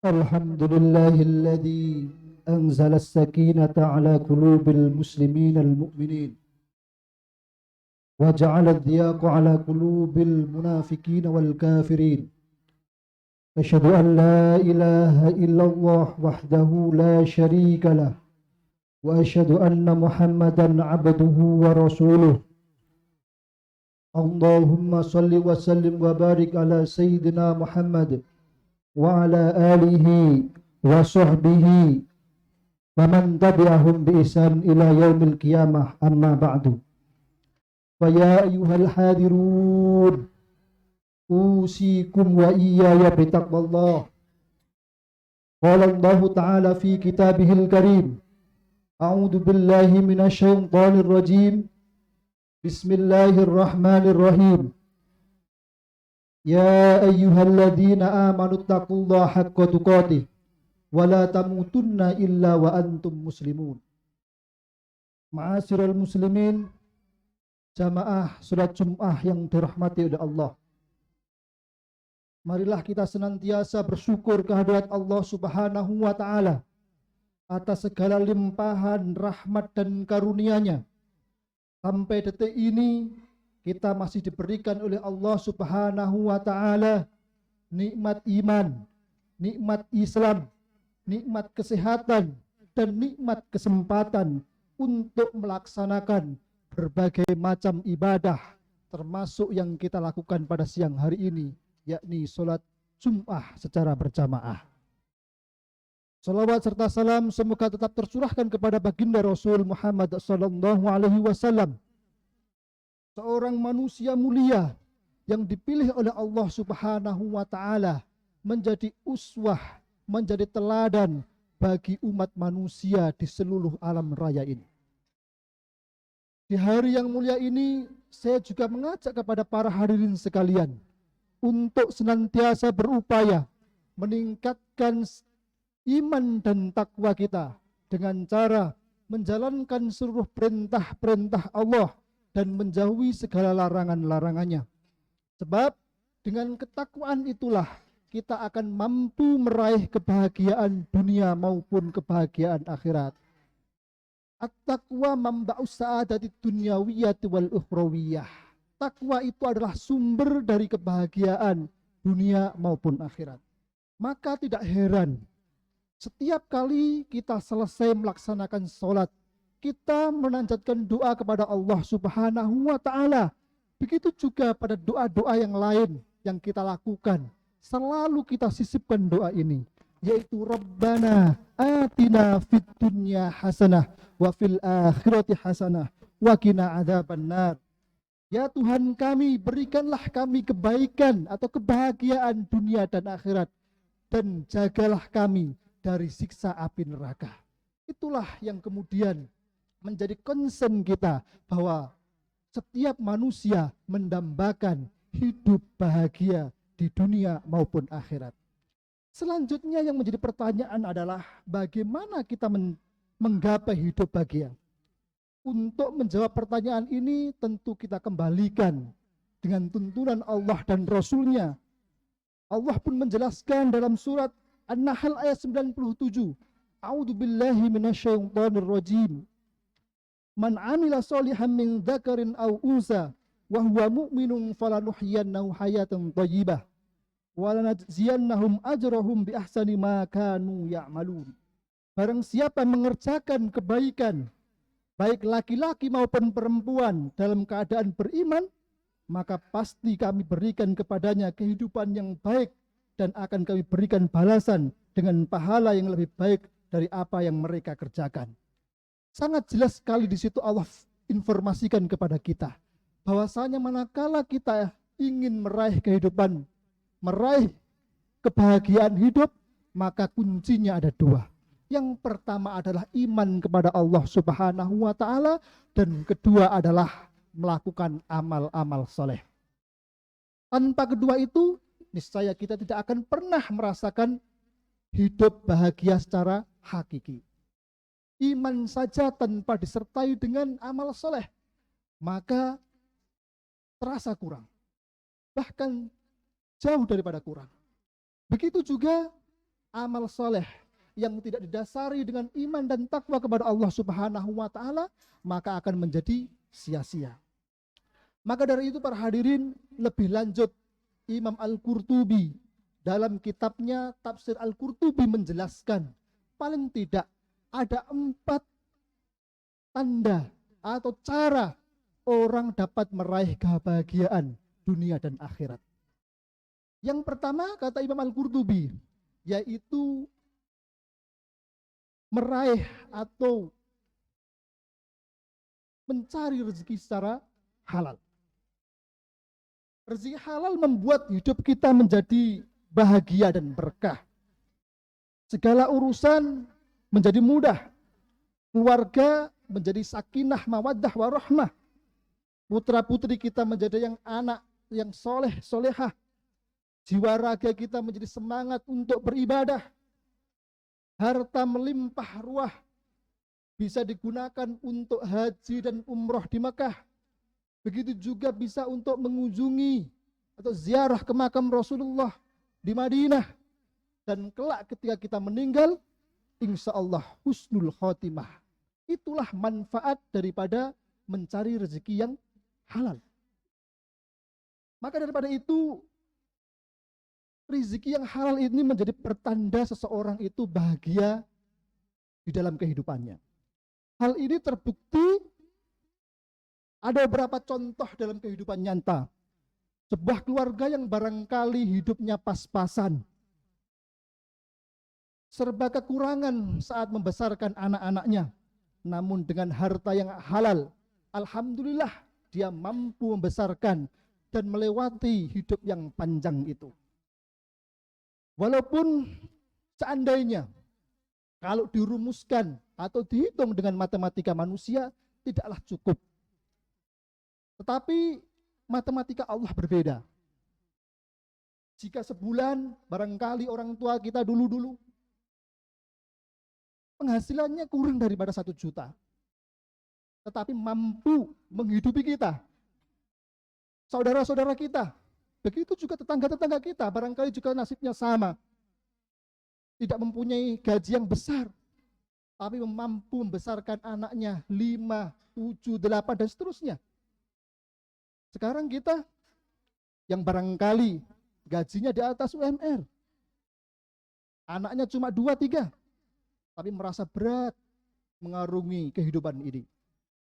الحمد لله الذي أنزل السكينة على قلوب المسلمين المؤمنين وجعل الضياق على قلوب المنافقين والكافرين. أشهد أن لا إله إلا الله وحده لا شريك له وأشهد أن محمدا عبده ورسوله. اللهم صل وسلم وبارك على سيدنا محمد وعلى آله وصحبه ومن تبعهم بإحسان إلى يوم القيامة. أما بعد، فيا أيها الحاضرون أوصيكم وإياي بتقوى الله. قال الله تعالى في كتابه الكريم: أعوذ بالله من الشيطان الرجيم، بسم الله الرحمن الرحيم. يا أيها الذين آمنوا اتقوا الله حق تقاته ولا تموتن إلا وأنتم مسلمون. Ma'asyiral muslimin, jamaah salat Jumat yang dirahmati oleh Allah, marilah kita senantiasa bersyukur kehadirat Allah Subhanahu wa Ta'ala atas segala limpahan rahmat dan karunia-Nya. Sampai detik ini kita masih diberikan oleh Allah Subhanahu wa Ta'ala nikmat iman, nikmat Islam, nikmat kesehatan, dan nikmat kesempatan untuk melaksanakan berbagai macam ibadah, termasuk yang kita lakukan pada siang hari ini, yakni sholat Jum'ah secara berjamaah. Salawat serta salam semoga tetap tercurahkan kepada baginda Rasul Muhammad sallallahu alaihi wasallam, seorang manusia mulia yang dipilih oleh Allah Subhanahu wa Ta'ala menjadi uswah, menjadi teladan bagi umat manusia di seluruh alam raya ini. Di hari yang mulia ini, saya juga mengajak kepada para hadirin sekalian untuk senantiasa berupaya meningkatkan iman dan takwa kita dengan cara menjalankan seluruh perintah-perintah Allah dan menjauhi segala larangan-larangannya. Sebab dengan ketakwaan itulah kita akan mampu meraih kebahagiaan dunia maupun kebahagiaan akhirat. At-taqwa mamba'us sa'adati dunyawiyati wal ukhrawiyah. Takwa itu adalah sumber dari kebahagiaan dunia maupun akhirat. Maka tidak heran setiap kali kita selesai melaksanakan sholat, kita menanjatkan doa kepada Allah Subhanahu wa Ta'ala. Begitu juga pada doa-doa yang lain yang kita lakukan, selalu kita sisipkan doa ini, yaitu Rabbana atina fid dunya hasanah wa fil akhirati hasanah wa qina adzabannar. Ya Tuhan kami, berikanlah kami kebaikan atau kebahagiaan dunia dan akhirat, dan jagalah kami dari siksa api neraka. Itulah yang kemudian menjadi concern kita, bahwa setiap manusia mendambakan hidup bahagia di dunia maupun akhirat. Selanjutnya yang menjadi pertanyaan adalah bagaimana kita menggapai hidup bahagia. Untuk menjawab pertanyaan ini tentu kita kembalikan dengan tuntunan Allah dan Rasul-Nya. Allah pun menjelaskan dalam surat An-Nahl ayat 97, A'udzu billahi minasyaitonir rajim. Man 'amila sholihan min dzakarin aw unsa wa huwa mu'minun falanuhyiyannahu hayatan thayyibah wa lanajziyannahum ajrahum bi ahsani ma kanu ya'malun. Barang siapa mengerjakan kebaikan, baik laki-laki maupun perempuan, dalam keadaan beriman, maka pasti kami berikan kepadanya kehidupan yang baik dan akan kami berikan balasan dengan pahala yang lebih baik dari apa yang mereka kerjakan. Sangat jelas sekali di situ Allah informasikan kepada kita bahwasanya manakala kita ingin meraih kehidupan, meraih kebahagiaan hidup, maka kuncinya ada dua. Yang pertama adalah iman kepada Allah Subhanahu wa Ta'ala, dan kedua adalah melakukan amal-amal soleh. Tanpa kedua itu, niscaya kita tidak akan pernah merasakan hidup bahagia secara hakiki. Iman saja tanpa disertai dengan amal soleh, maka terasa kurang, bahkan jauh daripada kurang. Begitu juga amal soleh yang tidak didasari dengan iman dan takwa kepada Allah Subhanahu wa taala, maka akan menjadi sia-sia. Maka dari itu para hadirin, lebih lanjut Imam Al-Qurtubi dalam kitabnya Tafsir Al-Qurtubi menjelaskan paling tidak ada 4 tanda atau cara orang dapat meraih kebahagiaan dunia dan akhirat. Yang pertama kata Imam Al-Qurtubi, yaitu meraih atau mencari rezeki secara halal. Rezeki halal membuat hidup kita menjadi bahagia dan berkah. Segala urusan menjadi mudah. Keluarga menjadi sakinah, mawaddah, warahmah. Putra-putri kita menjadi yang anak yang soleh, solehah. Jiwa raga kita menjadi semangat untuk beribadah. Harta melimpah ruah, bisa digunakan untuk haji dan umroh di Mekah. Begitu juga bisa untuk mengunjungi atau ziarah ke makam Rasulullah di Madinah. Dan kelak ketika kita meninggal, insya Allah husnul khotimah. Itulah manfaat daripada mencari rezeki yang halal. Maka daripada itu, rezeki yang halal ini menjadi pertanda seseorang itu bahagia di dalam kehidupannya. Hal ini terbukti ada beberapa contoh dalam kehidupan nyata. Sebuah keluarga yang barangkali hidupnya pas-pasan, serba kekurangan saat membesarkan anak-anaknya, namun dengan harta yang halal, alhamdulillah dia mampu membesarkan dan melewati hidup yang panjang itu. Walaupun seandainya kalau dirumuskan atau dihitung dengan matematika manusia tidaklah cukup. Tetapi matematika Allah berbeda. Jika sebulan barangkali orang tua kita dulu penghasilannya kurang daripada 1 juta, tetapi mampu menghidupi kita, saudara-saudara kita, begitu juga tetangga-tetangga kita, barangkali juga nasibnya sama. Tidak mempunyai gaji yang besar, tapi mampu membesarkan anaknya 5, 7, 8, dan seterusnya. Sekarang kita yang barangkali gajinya di atas UMR, anaknya cuma 2, 3, tapi merasa berat mengarungi kehidupan ini.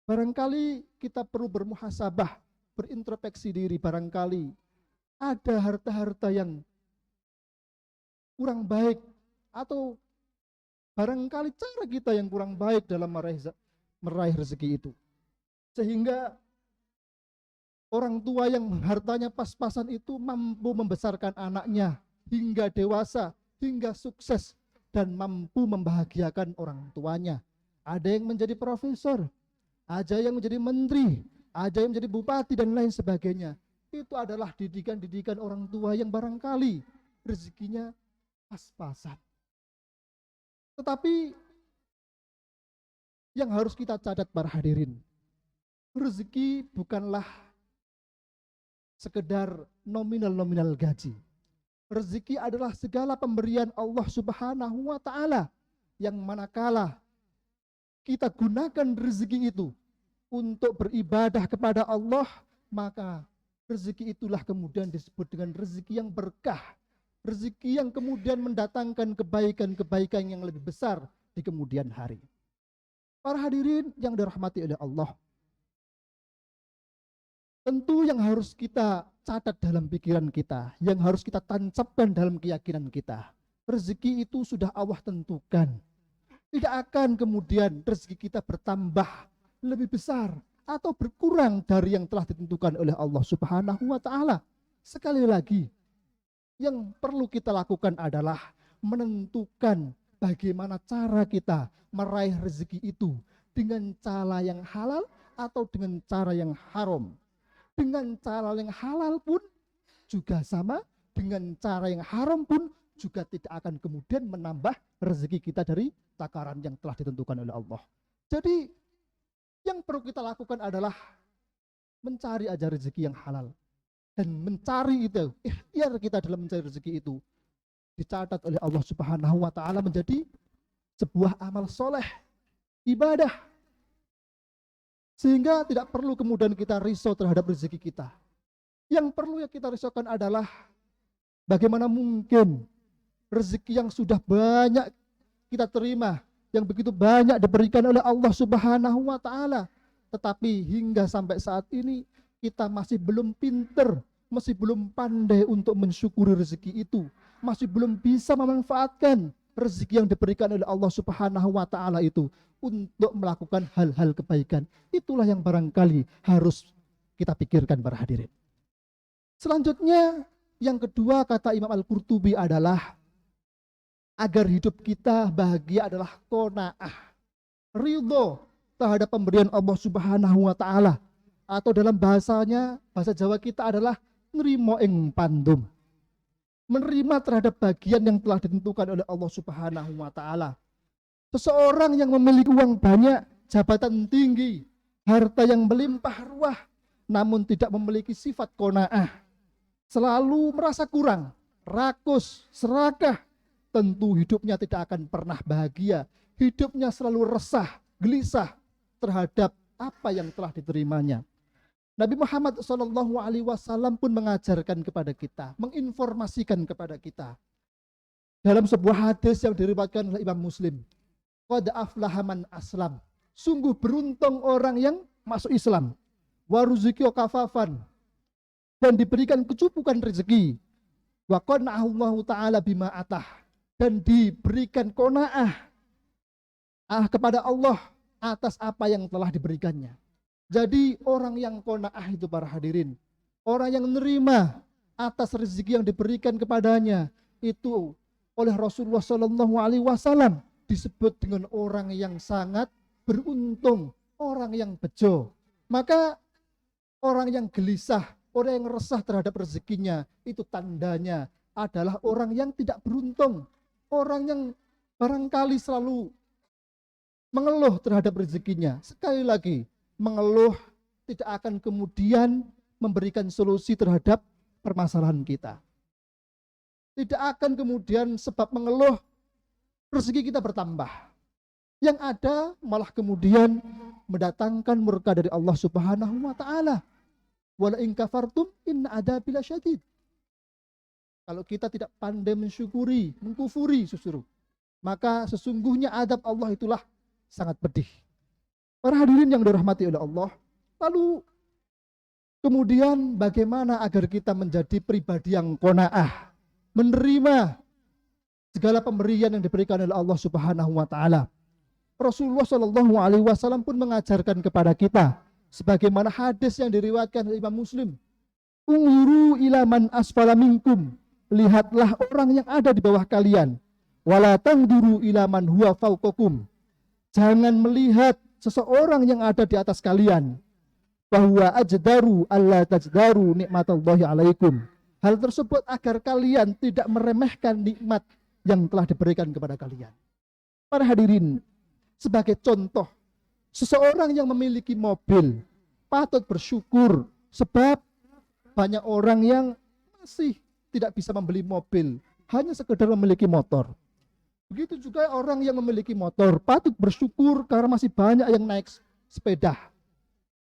Barangkali kita perlu bermuhasabah, berintrospeksi diri, barangkali ada harta-harta yang kurang baik, atau barangkali cara kita yang kurang baik dalam meraih rezeki itu. Sehingga orang tua yang hartanya pas-pasan itu mampu membesarkan anaknya hingga dewasa, hingga sukses, dan mampu membahagiakan orang tuanya. Ada yang menjadi profesor, ada yang menjadi menteri, ada yang menjadi bupati, dan lain sebagainya. Itu adalah didikan-didikan orang tua yang barangkali rezekinya pas-pasan. Tetapi yang harus kita catat para hadirin, rezeki bukanlah sekedar nominal-nominal gaji. Rezeki adalah segala pemberian Allah Subhanahu wa taala, yang manakala kita gunakan rezeki itu untuk beribadah kepada Allah, maka rezeki itulah kemudian disebut dengan rezeki yang berkah, rezeki yang kemudian mendatangkan kebaikan-kebaikan yang lebih besar di kemudian hari. Para hadirin yang dirahmati oleh Allah, tentu yang harus kita catat dalam pikiran kita, yang harus kita tancapkan dalam keyakinan kita, rezeki itu sudah Allah tentukan. Tidak akan kemudian rezeki kita bertambah lebih besar atau berkurang dari yang telah ditentukan oleh Allah Subhanahu wa taala. Sekali lagi, yang perlu kita lakukan adalah menentukan bagaimana cara kita meraih rezeki itu, dengan cara yang halal atau dengan cara yang haram. Dengan cara yang halal pun juga sama, dengan cara yang haram pun juga tidak akan kemudian menambah rezeki kita dari takaran yang telah ditentukan oleh Allah. Jadi yang perlu kita lakukan adalah mencari aja rezeki yang halal, dan mencari itu, ikhtiar kita dalam mencari rezeki itu dicatat oleh Allah Subhanahu wa taala menjadi sebuah amal soleh, ibadah. Sehingga tidak perlu kemudian kita risau terhadap rezeki kita. Yang perlu yang kita risaukan adalah bagaimana mungkin rezeki yang sudah banyak kita terima, yang begitu banyak diberikan oleh Allah Subhanahu wa taala, tetapi hingga sampai saat ini kita masih belum pinter, masih belum pandai untuk mensyukuri rezeki itu, masih belum bisa memanfaatkan rezeki yang diberikan oleh Allah Subhanahu wa taala itu untuk melakukan hal-hal kebaikan. Itulah yang barangkali harus kita pikirkan para hadirin. Selanjutnya, yang kedua kata Imam Al-Qurtubi adalah agar hidup kita bahagia adalah qanaah, ridho terhadap pemberian Allah Subhanahu wa taala, atau dalam bahasanya, bahasa Jawa kita adalah nrimo ing pandum, menerima terhadap bagian yang telah ditentukan oleh Allah Subhanahu wa taala. Seseorang yang memiliki uang banyak, jabatan tinggi, harta yang melimpah ruah, namun tidak memiliki sifat qanaah, selalu merasa kurang, rakus, serakah, tentu hidupnya tidak akan pernah bahagia. Hidupnya selalu resah, gelisah terhadap apa yang telah diterimanya. Nabi Muhammad SAW pun mengajarkan kepada kita, menginformasikan kepada kita dalam sebuah hadis yang diriwayatkan oleh Imam Muslim. Qad aflaha man aslam. Sungguh beruntung orang yang masuk Islam. Wa ruziqo kafafan. Dan diberikan kecukupan rezeki. Wa qana'allahu ta'ala bima atah. Dan diberikan qanaah kepada Allah atas apa yang telah diberikannya. Jadi orang yang qanaah itu para hadirin, orang yang menerima atas rezeki yang diberikan kepadanya, itu oleh Rasulullah SAW disebut dengan orang yang sangat beruntung, orang yang bejo. Maka orang yang gelisah, orang yang resah terhadap rezekinya, itu tandanya adalah orang yang tidak beruntung, orang yang barangkali selalu mengeluh terhadap rezekinya. Sekali lagi, mengeluh tidak akan kemudian memberikan solusi terhadap permasalahan kita. Tidak akan kemudian sebab mengeluh rezeki kita bertambah. Yang ada malah kemudian mendatangkan murka dari Allah Subhanahu wa taala. Wala in kafartum inna adzabi lasyadid. Kalau kita tidak pandai mensyukuri, mengkufuri justru, maka sesungguhnya adab Allah itulah sangat pedih. Para hadirin yang dirahmati oleh Allah, lalu kemudian bagaimana agar kita menjadi pribadi yang qanaah, menerima segala pemberian yang diberikan oleh Allah Subhanahu wa taala. Rasulullah SAW pun mengajarkan kepada kita sebagaimana hadis yang diriwayatkan oleh Imam Muslim. Unguru ila man asfala minkum. Lihatlah orang yang ada di bawah kalian. Wala tangduru ila man huwa fawqakum. Jangan melihat seseorang yang ada di atas kalian. Bahwa ajdaru alla tajdaru nikmatallahi alaikum. Hal tersebut agar kalian tidak meremehkan nikmat yang telah diberikan kepada kalian. Para hadirin, sebagai contoh, seseorang yang memiliki mobil patut bersyukur sebab banyak orang yang masih tidak bisa membeli mobil, hanya sekedar memiliki motor. Begitu juga orang yang memiliki motor patut bersyukur karena masih banyak yang naik sepeda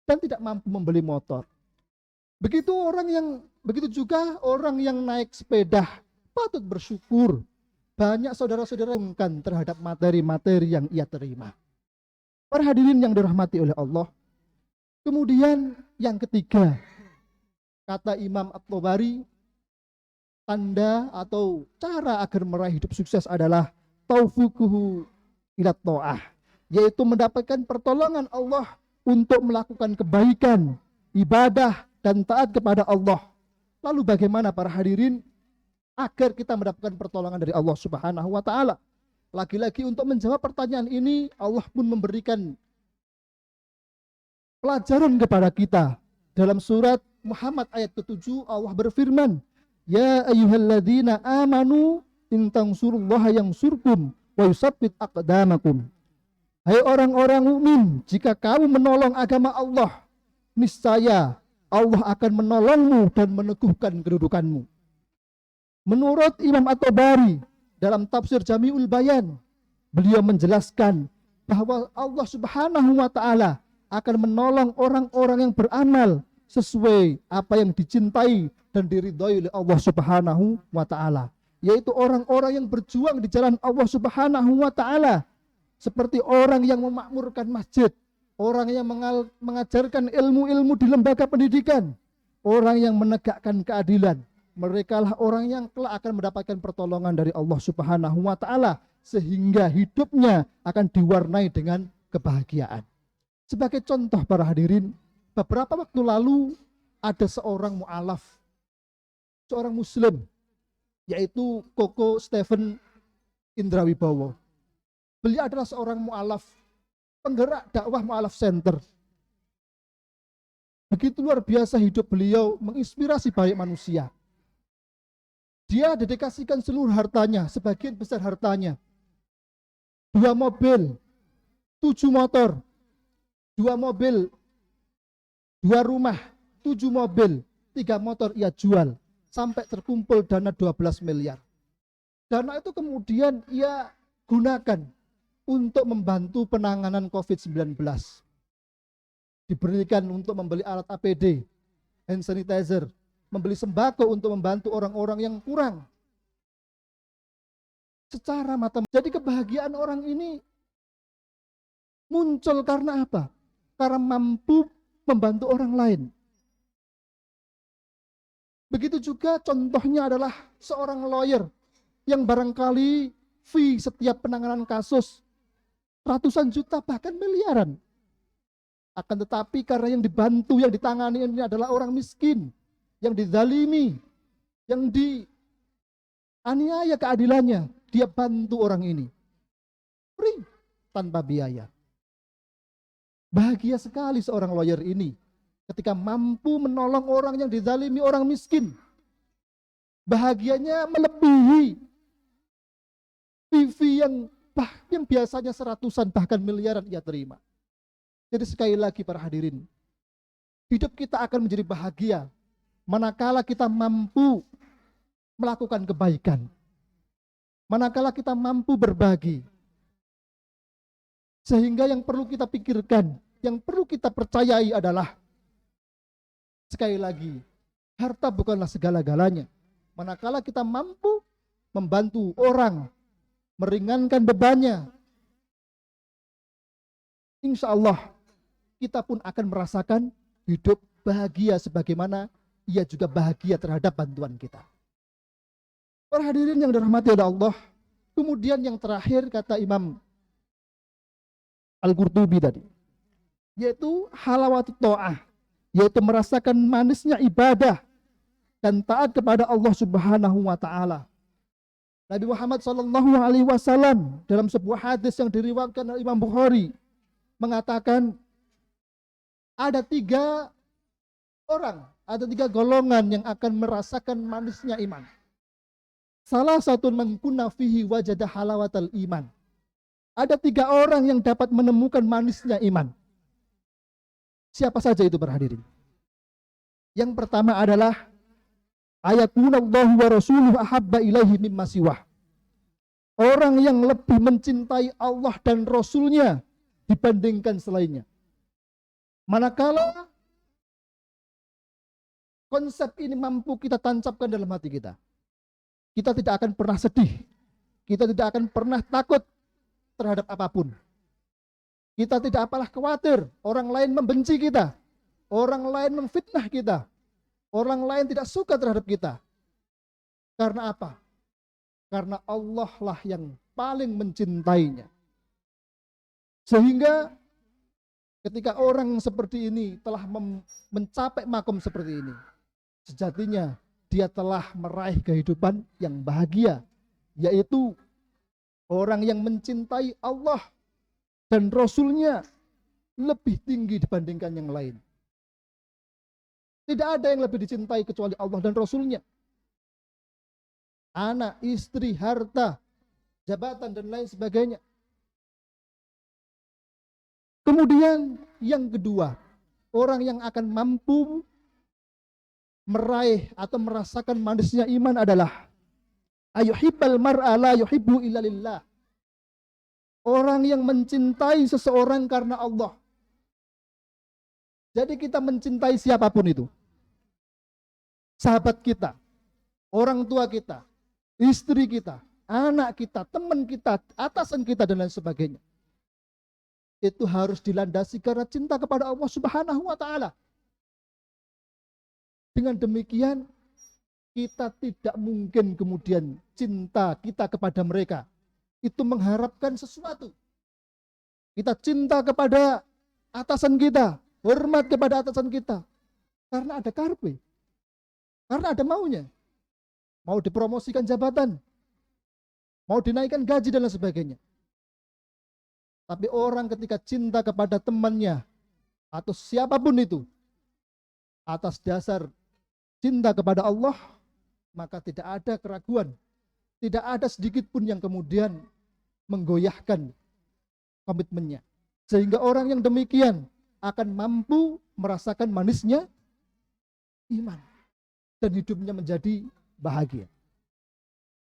dan tidak mampu membeli motor. Begitu juga orang yang naik sepeda patut bersyukur. Banyak saudara-saudara yang terhadap materi-materi yang ia terima. Para hadirin yang dirahmati oleh Allah. Kemudian yang ketiga, kata Imam At-Tabari, tanda atau cara agar meraih hidup sukses adalah taufiquhu ila ta'ah, yaitu mendapatkan pertolongan Allah untuk melakukan kebaikan, ibadah dan taat kepada Allah. Lalu bagaimana para hadirin agar kita mendapatkan pertolongan dari Allah Subhanahu wa taala? Lagi-lagi untuk menjawab pertanyaan ini, Allah pun memberikan pelajaran kepada kita. Dalam surat Muhammad ayat ke-7 Allah berfirman, "Ya ayyuhalladzina amanu in tansurullaha yansurkum wa yusabbit aqdamakum." Hai orang-orang mukmin, jika kamu menolong agama Allah, niscaya Allah akan menolongmu dan meneguhkan kedudukanmu. Menurut Imam At-Tabari dalam tafsir Jami'ul Bayan, beliau menjelaskan bahwa Allah Subhanahu wa taala akan menolong orang-orang yang beramal sesuai apa yang dicintai dan diridhai oleh Allah Subhanahu wa taala, yaitu orang-orang yang berjuang di jalan Allah Subhanahu wa taala, seperti orang yang memakmurkan masjid, orang yang mengajarkan ilmu-ilmu di lembaga pendidikan, orang yang menegakkan keadilan. Mereka lah orang yang kelak akan mendapatkan pertolongan dari Allah Subhanahu wa taala, sehingga hidupnya akan diwarnai dengan kebahagiaan. Sebagai contoh para hadirin, beberapa waktu lalu ada seorang mu'alaf, seorang muslim, yaitu Koko Stephen Indrawibowo. Beliau adalah seorang mu'alaf, penggerak dakwah Mu'alaf Center. Begitu luar biasa hidup beliau, menginspirasi banyak manusia. Dia dedikasikan seluruh hartanya, sebagian besar hartanya, 2 mobil, 7 motor, 2 mobil, 2 rumah, 7 mobil, 3 motor ia jual, sampai terkumpul dana 12 miliar. Dana itu kemudian ia gunakan untuk membantu penanganan COVID-19. Diberikan untuk membeli alat APD, hand sanitizer, membeli sembako untuk membantu orang-orang yang kurang. Secara mata, jadi kebahagiaan orang ini muncul karena apa? Karena mampu membantu orang lain. Begitu juga contohnya adalah seorang lawyer yang barangkali fee setiap penanganan kasus ratusan juta bahkan miliaran. Akan tetapi karena yang dibantu, yang ditangani ini adalah orang miskin, yang dizalimi, yang dianiaya keadilannya, dia bantu orang ini. Free, tanpa biaya. Bahagia sekali seorang lawyer ini ketika mampu menolong orang yang dizalimi, orang miskin. Bahagianya melebihi TV yang biasanya seratusan bahkan miliaran ia terima. Jadi sekali lagi para hadirin, hidup kita akan menjadi bahagia manakala kita mampu melakukan kebaikan, manakala kita mampu berbagi. Sehingga yang perlu kita pikirkan, yang perlu kita percayai adalah, sekali lagi, harta bukanlah segala-galanya. Manakala kita mampu membantu orang, meringankan bebannya, insya Allah kita pun akan merasakan hidup bahagia sebagaimana ia juga bahagia terhadap bantuan kita. Para hadirin yang dirahmati oleh Allah, kemudian yang terakhir kata Imam Al-Qurtubi tadi, yaitu halawatut ta'ah, yaitu merasakan manisnya ibadah dan taat kepada Allah Subhanahu wa taala. Nabi Muhammad SAW dalam sebuah hadis yang diriwayatkan oleh Imam Bukhari mengatakan ada 3 orang, ada 3 golongan yang akan merasakan manisnya iman. Salah satu man kunna fihi wajada halawatal iman. Ada 3 orang yang dapat menemukan manisnya iman. Siapa saja itu para hadirin? Yang pertama adalah ayakunallahu wa rasuluhu ahabba ilaihi mimma siwah. Orang yang lebih mencintai Allah dan Rasulnya dibandingkan selainnya. Manakala konsep ini mampu kita tancapkan dalam hati kita, kita tidak akan pernah sedih, kita tidak akan pernah takut terhadap apapun. Kita tidak apalah khawatir orang lain membenci kita, orang lain memfitnah kita, orang lain tidak suka terhadap kita. Karena apa? Karena Allah lah yang paling mencintainya. Sehingga ketika orang seperti ini telah mencapai makom seperti ini, sejatinya dia telah meraih kehidupan yang bahagia, yaitu orang yang mencintai Allah dan Rasulnya lebih tinggi dibandingkan yang lain. Tidak ada yang lebih dicintai kecuali Allah dan Rasulnya. Anak, istri, harta, jabatan, dan lain sebagainya. Kemudian yang kedua, orang yang akan mampu meraih atau merasakan manisnya iman adalah Ayuhibbal mar'a la yuhibbu illa lillah. Orang yang mencintai seseorang karena Allah. Jadi kita mencintai siapapun itu. Sahabat kita, orang tua kita, istri kita, anak kita, teman kita, atasan kita, dan lain sebagainya. Itu harus dilandasi karena cinta kepada Allah Subhanahu wa Ta'ala. Dengan demikian, kita tidak mungkin kemudian cinta kita kepada mereka itu mengharapkan sesuatu. Kita cinta kepada atasan kita, hormat kepada atasan kita, karena ada karpe, karena ada maunya. Mau dipromosikan jabatan, mau dinaikkan gaji, dan lain sebagainya. Tapi orang ketika cinta kepada temannya, atau siapapun itu, atas dasar cinta kepada Allah, maka tidak ada keraguan, tidak ada sedikit pun yang kemudian menggoyahkan komitmennya. Sehingga orang yang demikian akan mampu merasakan manisnya iman dan hidupnya menjadi bahagia.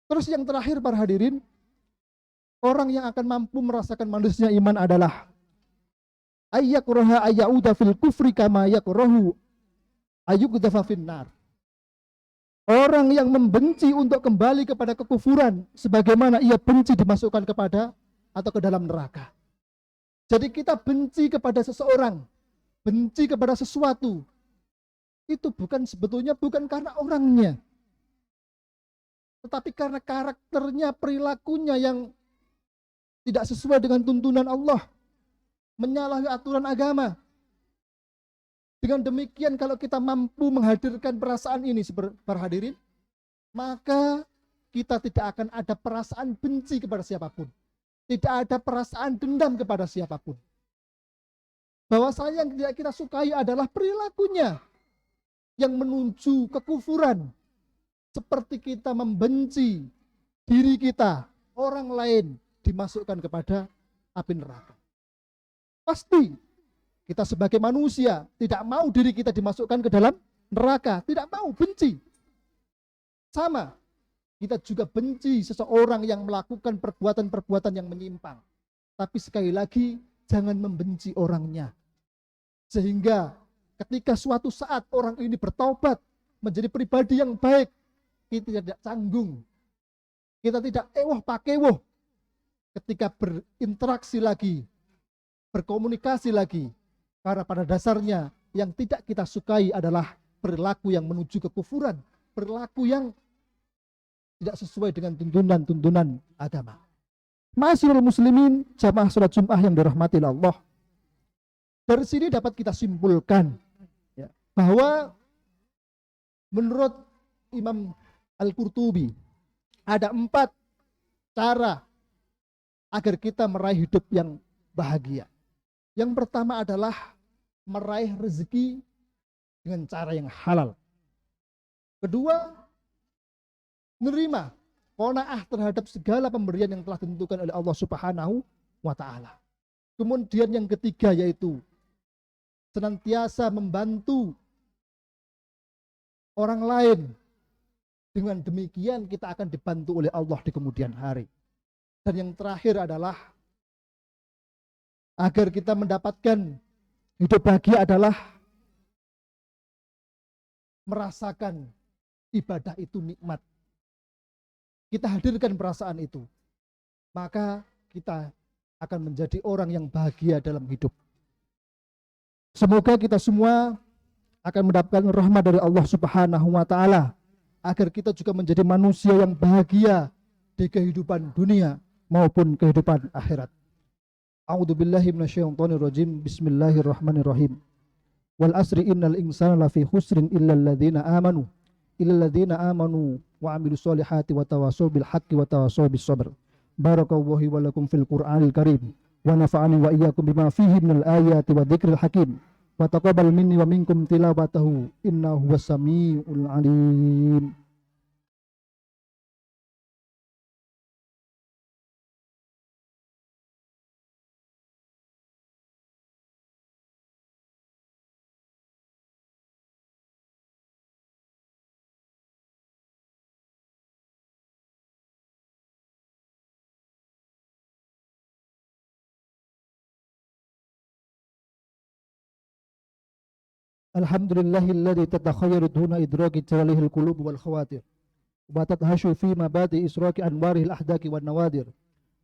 Terus yang terakhir para hadirin, orang yang akan mampu merasakan manisnya iman adalah ayyakraha ayyauda fil kufri kama yakrahu ayyuqdhafa finnar. Orang yang membenci untuk kembali kepada kekufuran sebagaimana ia benci dimasukkan kepada atau ke dalam neraka. Jadi kita benci kepada seseorang, benci kepada sesuatu, itu sebetulnya bukan karena orangnya, tetapi karena karakternya, perilakunya yang tidak sesuai dengan tuntunan Allah, menyalahi aturan agama. Dengan demikian kalau kita mampu menghadirkan perasaan ini para hadirin, maka kita tidak akan ada perasaan benci kepada siapapun. Tidak ada perasaan dendam kepada siapapun. Bahwasanya yang tidak kita sukai adalah perilakunya yang menuju kekufuran. Seperti kita membenci diri kita, orang lain dimasukkan kepada api neraka. Pasti kita sebagai manusia tidak mau diri kita dimasukkan ke dalam neraka, tidak mau, benci. Sama, kita juga benci seseorang yang melakukan perbuatan-perbuatan yang menyimpang. Tapi sekali lagi, jangan membenci orangnya. Sehingga ketika suatu saat orang ini bertaubat, menjadi pribadi yang baik, kita tidak canggung, kita tidak pakewoh ketika berinteraksi lagi, berkomunikasi lagi. Karena pada dasarnya yang tidak kita sukai adalah perilaku yang menuju kekufuran, perilaku yang tidak sesuai dengan tuntunan-tuntunan agama. Ma'asyiral muslimin, jamaah salat Jumat yang dirahmati Allah. Dari sini dapat kita simpulkan ya, bahwa menurut Imam Al-Qurtubi ada 4 cara agar kita meraih hidup yang bahagia. Yang pertama adalah meraih rezeki dengan cara yang halal. Kedua, menerima qanaah terhadap segala pemberian yang telah ditentukan oleh Allah Subhanahu wa Ta'ala. Kemudian yang ketiga yaitu senantiasa membantu orang lain. Dengan demikian kita akan dibantu oleh Allah di kemudian hari. Dan yang terakhir adalah agar kita mendapatkan hidup bahagia adalah merasakan ibadah itu nikmat. Kita hadirkan perasaan itu, maka kita akan menjadi orang yang bahagia dalam hidup. Semoga kita semua akan mendapatkan rahmat dari Allah Subhanahu wa Ta'ala, agar kita juga menjadi manusia yang bahagia di kehidupan dunia maupun kehidupan akhirat. A'udzu billahi minasyaitonir rajim. Bismillahirrahmanirrahim. Wal asri innal insana lafi khusrin illal ladzina amanu wa amilus solihati wa tawassaw bil haqqi wa tawassaw bis sabr. Barakallahu wa lakum fil Qur'anil karim wa nafa'ani wa iyyakum bima fihi minal ayati wa dzikril hakim. Wa taqabbal minni wa minkum tilawatahu innahu huwas samiul alim. Alhamdulillahilladzi tatakhayyaru duna idraki jalalihi al-qulub wal khawatir wa tathashu fi mabadi israki anwarihi al-ahdaki wan nawadir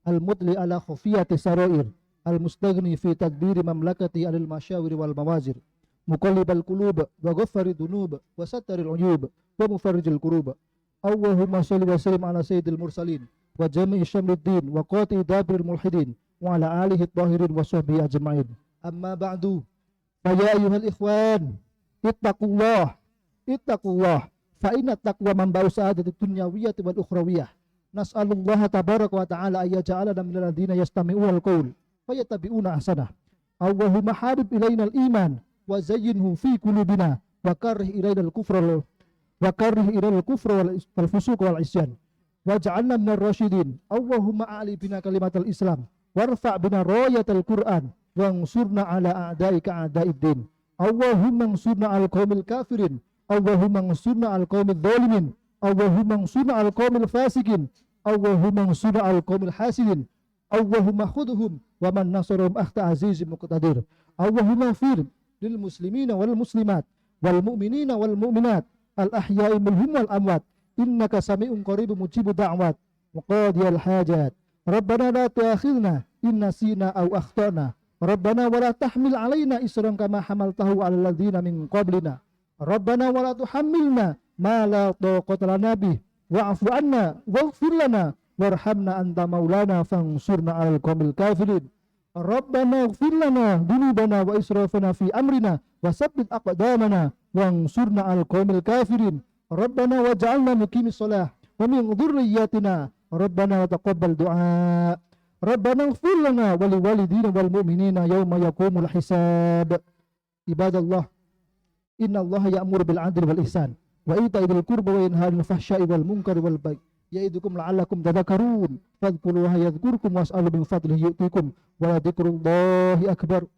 al-mudli ala khufiyati sarair al-mustaghni fi tadbiri mamlakati alil masyawir wal mawazir muqallibal qulub wa ghaffari dunub wa sattaril uyub wa mufarrijil kurub. Allahumma shalli wa sallim ala sayyidil mursalin wa jami'i syamluddin wa qati dabiril mulhidin wa ala alihi at-tahirin wa sahbihi ajma'in. Amma ba'du, fa ya ayyuhal ikhwan, ittaqullah fa inna taqwa manba'u sa'adatid dunyawiyyati wal ukhrawiyyah. Nas'alullaha tabaraka wa ta'ala ay yaj'alana minal ladzina yastami'una al-qaul fayattabi'una ahsanah. Allahumma habib ilaina al-iman wa zayyinhu fi qulubina wa karrih ilaina al-kufra wal fusuq wal isyan waj'alna minar rasyidin. Allahumma a'li bina kalimatal islam warfa' bina rayatal qur'an wansurna ala a'daika a'daiddin. Allahumma ansurna al qaumil kafirin, Allahumma ansurna al qaumil zalimin, Allahumma ansurna al qaumil fasikin, Allahumma ansurna al qaumil hasidin, Allahumma khudhum wa man nasarahum akhta azizim muqtadir. Allahumma fir lil muslimina wal muslimat wal mu'minina wal mu'minat al ahya'i minhum wal amwat innaka sami'un qaribun mujibud da'wat wa qadiyal hajat. Rabbana la tu'akhidhna in nasina aw akhtana, Rabbana wa la tahmil alaina isran kama hamaltahu 'alal ladzina min qablina, Rabbana wa la tuhammilna ma la taqata lana bih wa'fu 'anna waghfir lana warhamna anta maulana fansurna 'alal qaumil kafirin. Rabbana ighfir lana dzunubana wa israfana fi amrina wa tsabbit aqdamana wansurna 'alal qaumil kafirin. Rabbana waj'alna muqimis shalah wa min dhurriyyatina Rabbana taqabbal du'a. Rabbana ighfir lana wa liwalidina wal mu'minina yawma yaqumul hisab. Ibadallah, innallaha ya'muru bil 'adli wal ihsan wa ita'i dzil qurba wa yanha 'anil fahsya'i wal munkari wal baghi ya'idukum la'allakum tadhakkarun. Fadhkurullaha yadhkurkum was'alu min fadlihi yu'tikum wa la dzikrullahi akbar.